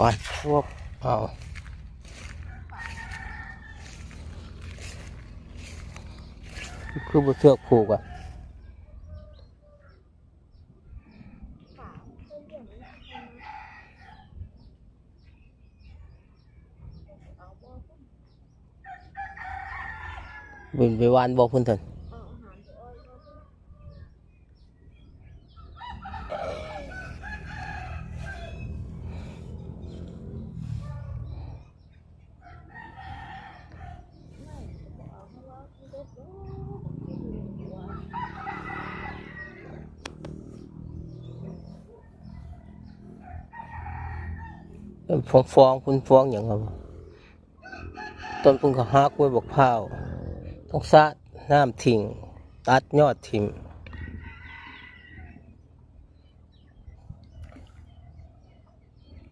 วัดพวกเอาคือบุเชือกผูกอ่ะบินไปวานบอกคุณเถินฟองคุณฟองอย่างไรต้นพุ่งก็หักไว้บอกเผาต้องซะน้ำทิ้งตัดยอดทิ้ง